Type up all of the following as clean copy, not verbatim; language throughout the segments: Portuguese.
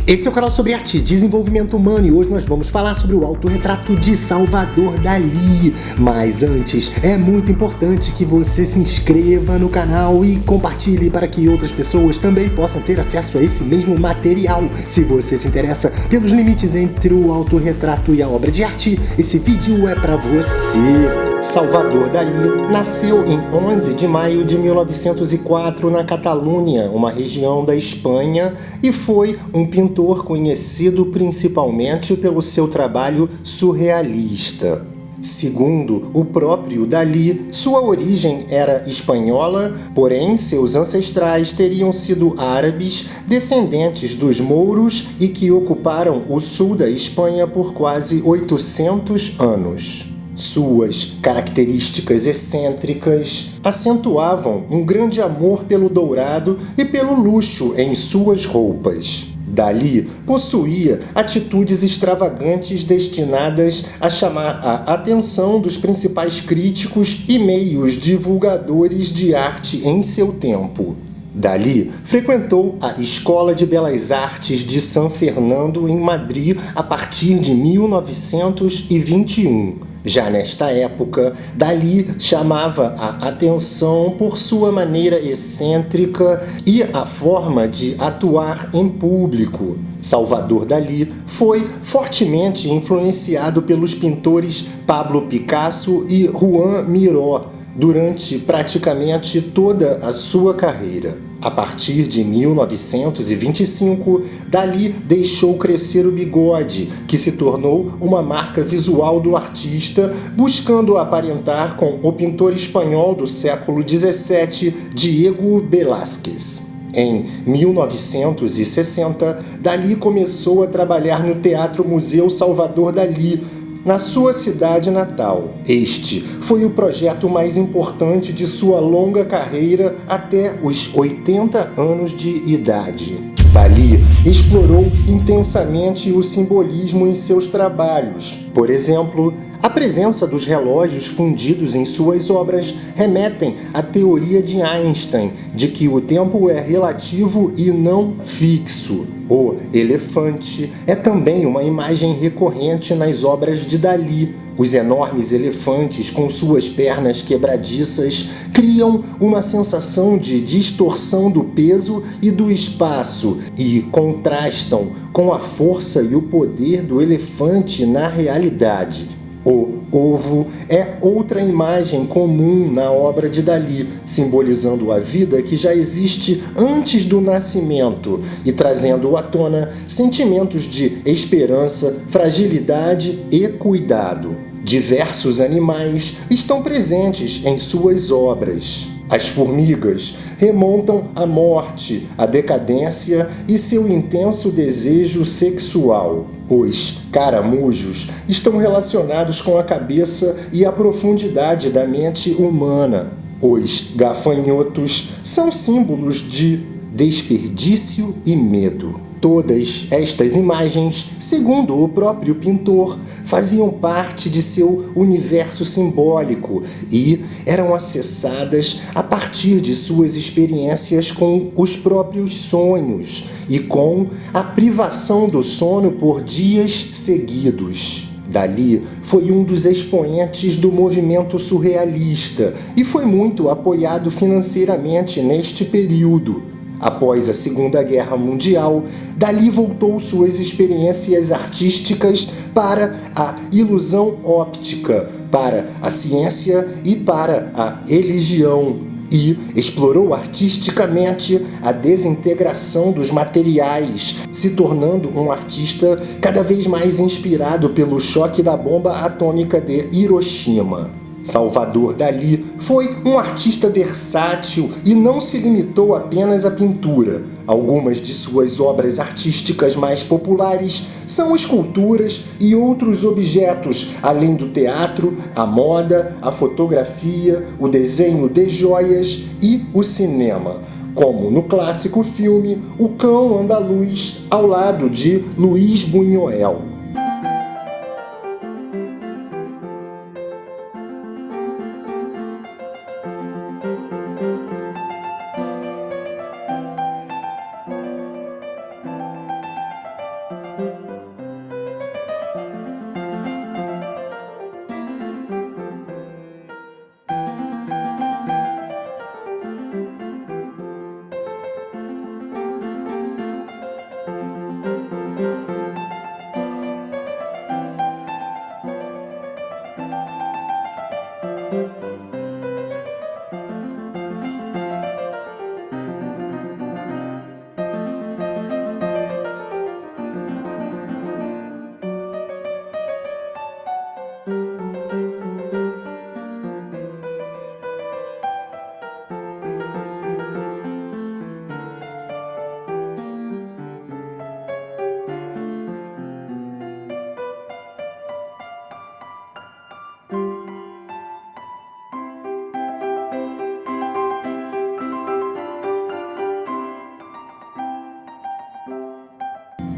Esse é o canal sobre arte e desenvolvimento humano e hoje nós vamos falar sobre o autorretrato de Salvador Dalí. Mas antes, é muito importante que você se inscreva no canal e compartilhe para que outras pessoas também possam ter acesso a esse mesmo material. Se você se interessa pelos limites entre o autorretrato e a obra de arte, esse vídeo é para você. Salvador Dalí nasceu em 11 de maio de 1904 na Catalunha, uma região da Espanha, e foi um pintor conhecido principalmente pelo seu trabalho surrealista. Segundo o próprio Dalí, sua origem era espanhola, porém seus ancestrais teriam sido árabes, descendentes dos mouros e que ocuparam o sul da Espanha por quase 800 anos. Suas características excêntricas acentuavam um grande amor pelo dourado e pelo luxo em suas roupas. Dalí possuía atitudes extravagantes destinadas a chamar a atenção dos principais críticos e meios divulgadores de arte em seu tempo. Dalí frequentou a Escola de Belas Artes de San Fernando, em Madrid, a partir de 1921. Já nesta época, Dalí chamava a atenção por sua maneira excêntrica e a forma de atuar em público. Salvador Dalí foi fortemente influenciado pelos pintores Pablo Picasso e Joan Miró durante praticamente toda a sua carreira. A partir de 1925, Dalí deixou crescer o bigode, que se tornou uma marca visual do artista, buscando aparentar com o pintor espanhol do século XVII, Diego Velázquez. Em 1960, Dalí começou a trabalhar no Teatro Museu Salvador Dalí, na sua cidade natal. Este foi o projeto mais importante de sua longa carreira até os 80 anos de idade. Dalí explorou intensamente o simbolismo em seus trabalhos. Por exemplo, a presença dos relógios fundidos em suas obras remetem à teoria de Einstein de que o tempo é relativo e não fixo. O elefante é também uma imagem recorrente nas obras de Dalí. Os enormes elefantes com suas pernas quebradiças criam uma sensação de distorção do peso e do espaço e contrastam com a força e o poder do elefante na realidade. O ovo é outra imagem comum na obra de Dalí, simbolizando a vida que já existe antes do nascimento e trazendo à tona sentimentos de esperança, fragilidade e cuidado. Diversos animais estão presentes em suas obras. As formigas remontam à morte, à decadência e seu intenso desejo sexual. Os caramujos estão relacionados com a cabeça e a profundidade da mente humana. Os gafanhotos são símbolos de desperdício e medo. Todas estas imagens, segundo o próprio pintor, faziam parte de seu universo simbólico e eram acessadas a partir de suas experiências com os próprios sonhos e com a privação do sono por dias seguidos. Dalí foi um dos expoentes do movimento surrealista e foi muito apoiado financeiramente neste período. Após a Segunda Guerra Mundial, Dalí voltou suas experiências artísticas para a ilusão óptica, para a ciência e para a religião, e explorou artisticamente a desintegração dos materiais, se tornando um artista cada vez mais inspirado pelo choque da bomba atômica de Hiroshima. Salvador Dalí foi um artista versátil e não se limitou apenas à pintura. Algumas de suas obras artísticas mais populares são esculturas e outros objetos, além do teatro, a moda, a fotografia, o desenho de joias e o cinema, como no clássico filme O Cão Andaluz, ao lado de Luís Buñuel.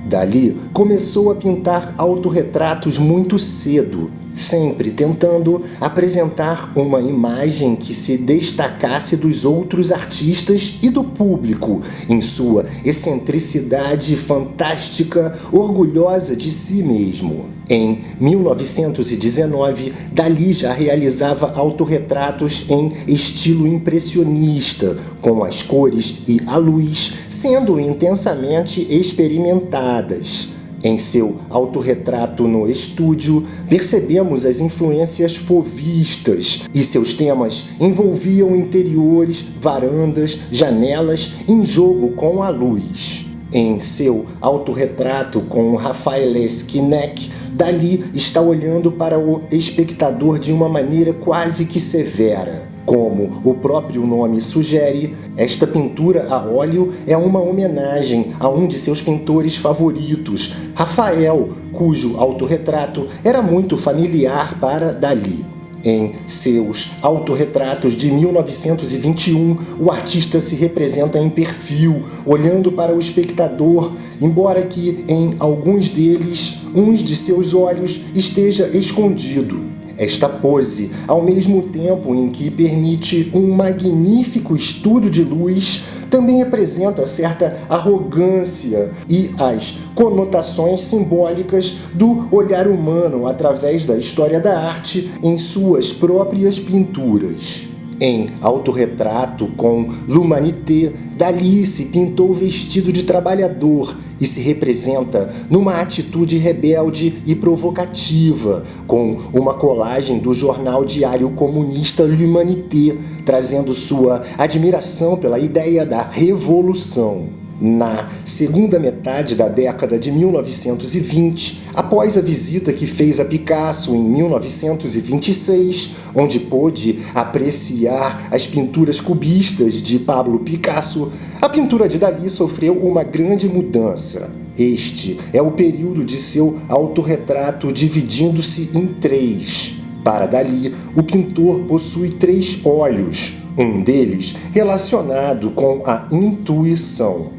Dali começou a pintar autorretratos muito cedo, sempre tentando apresentar uma imagem que se destacasse dos outros artistas e do público, em sua excentricidade fantástica, orgulhosa de si mesmo. Em 1919, Dalí já realizava autorretratos em estilo impressionista, com as cores e a luz sendo intensamente experimentadas. Em seu autorretrato no estúdio, percebemos as influências fauvistas e seus temas envolviam interiores, varandas, janelas em jogo com a luz. Em seu autorretrato com Rafael Skinek, Dalí está olhando para o espectador de uma maneira quase que severa. Como o próprio nome sugere, esta pintura a óleo é uma homenagem a um de seus pintores favoritos, Rafael, cujo autorretrato era muito familiar para Dalí. Em seus autorretratos de 1921, o artista se representa em perfil, olhando para o espectador, embora que em alguns deles, um de seus olhos esteja escondido. Esta pose, ao mesmo tempo em que permite um magnífico estudo de luz, também apresenta certa arrogância e as conotações simbólicas do olhar humano através da história da arte em suas próprias pinturas. Em autorretrato com L'Humanité, Dalí se pintou vestido de trabalhador e se representa numa atitude rebelde e provocativa, com uma colagem do jornal diário comunista L'Humanité, trazendo sua admiração pela ideia da revolução. Na segunda metade da década de 1920, após a visita que fez a Picasso em 1926, onde pôde apreciar as pinturas cubistas de Pablo Picasso, a pintura de Dalí sofreu uma grande mudança. Este é o período de seu autorretrato dividindo-se em três. Para Dalí, o pintor possui 3 olhos, um deles relacionado com a intuição.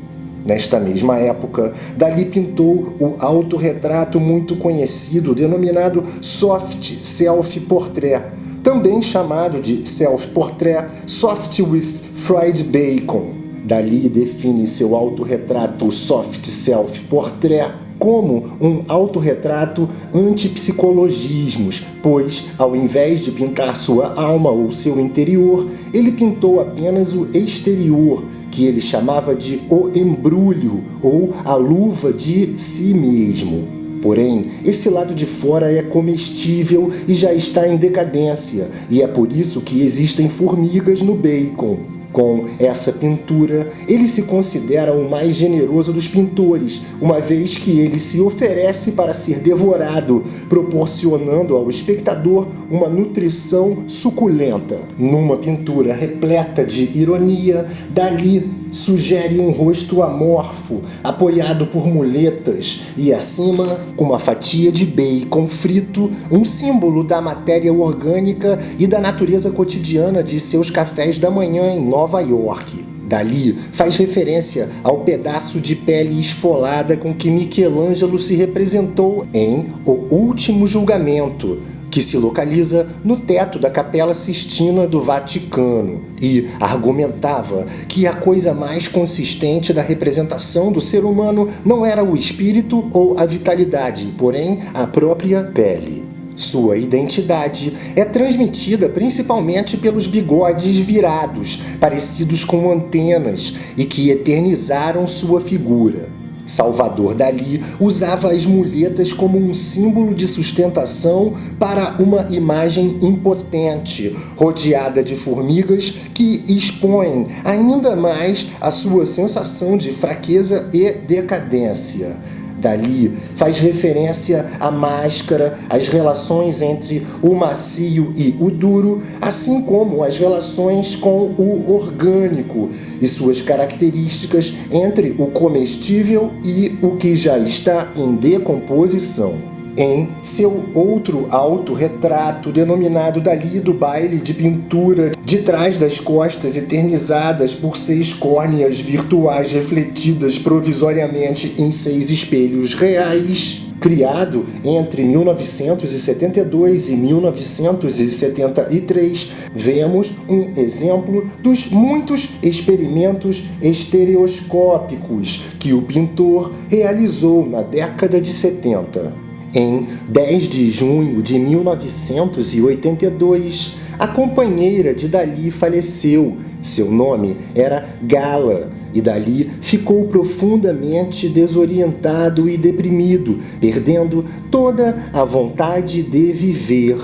Nesta mesma época, Dalí pintou o autorretrato muito conhecido denominado Soft Self-Portrait, também chamado de Self-Portrait Soft with Fried Bacon. Dalí define seu autorretrato Soft Self-Portrait como um autorretrato anti-psicologismos, pois, ao invés de pintar sua alma ou seu interior, ele pintou apenas o exterior, que ele chamava de o embrulho ou a luva de si mesmo. Porém, esse lado de fora é comestível e já está em decadência, e é por isso que existem formigas no bacon. Com essa pintura, ele se considera o mais generoso dos pintores, uma vez que ele se oferece para ser devorado, proporcionando ao espectador uma nutrição suculenta. Numa pintura repleta de ironia, Dalí sugere um rosto amorfo, apoiado por muletas, e acima, uma fatia de bacon frito, um símbolo da matéria orgânica e da natureza cotidiana de seus cafés da manhã em Nova York. Dalí faz referência ao pedaço de pele esfolada com que Michelangelo se representou em O Último Julgamento, que se localiza no teto da Capela Sistina do Vaticano, e argumentava que a coisa mais consistente da representação do ser humano não era o espírito ou a vitalidade, porém a própria pele. Sua identidade é transmitida principalmente pelos bigodes virados, parecidos com antenas, e que eternizaram sua figura. Salvador Dalí usava as muletas como um símbolo de sustentação para uma imagem impotente, rodeada de formigas que expõem ainda mais a sua sensação de fraqueza e decadência. Dalí faz referência à máscara, às relações entre o macio e o duro, assim como as relações com o orgânico e suas características entre o comestível e o que já está em decomposição. Em seu outro autorretrato, denominado Dalí do baile de pintura, de trás das costas eternizadas por 6 córneas virtuais refletidas provisoriamente em 6 espelhos reais, criado entre 1972 e 1973, vemos um exemplo dos muitos experimentos estereoscópicos que o pintor realizou na década de 70. Em 10 de junho de 1982, a companheira de Dalí faleceu. Seu nome era Gala, e Dalí ficou profundamente desorientado e deprimido, perdendo toda a vontade de viver.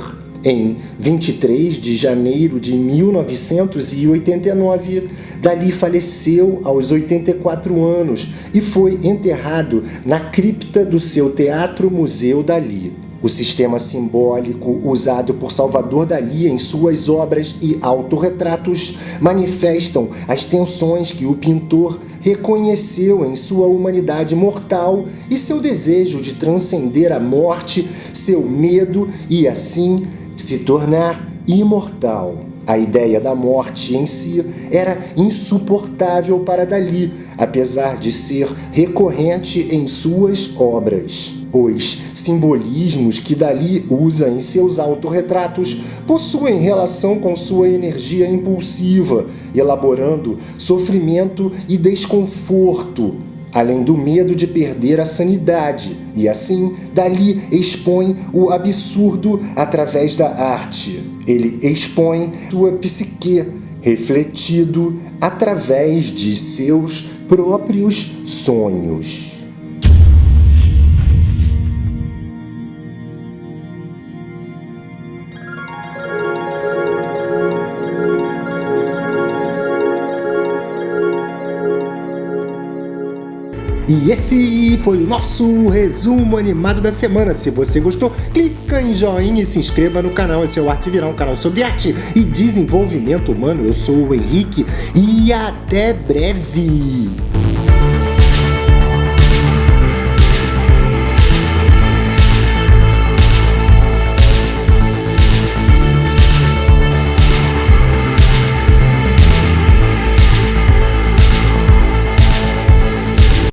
Em 23 de janeiro de 1989, Dalí faleceu aos 84 anos e foi enterrado na cripta do seu Teatro-Museu Dalí. O sistema simbólico usado por Salvador Dalí em suas obras e autorretratos manifestam as tensões que o pintor reconheceu em sua humanidade mortal e seu desejo de transcender a morte, seu medo e, assim, se tornar imortal. A ideia da morte em si era insuportável para Dalí, apesar de ser recorrente em suas obras. Os simbolismos que Dalí usa em seus autorretratos possuem relação com sua energia impulsiva, elaborando sofrimento e desconforto, além do medo de perder a sanidade, e assim Dalí expõe o absurdo através da arte. Ele expõe sua psique, refletido através de seus próprios sonhos. E esse foi o nosso resumo animado da semana. Se você gostou, clica em joinha e se inscreva no canal. Esse é o Arte Viral, um canal sobre arte e desenvolvimento humano. Eu sou o Henrique e até breve!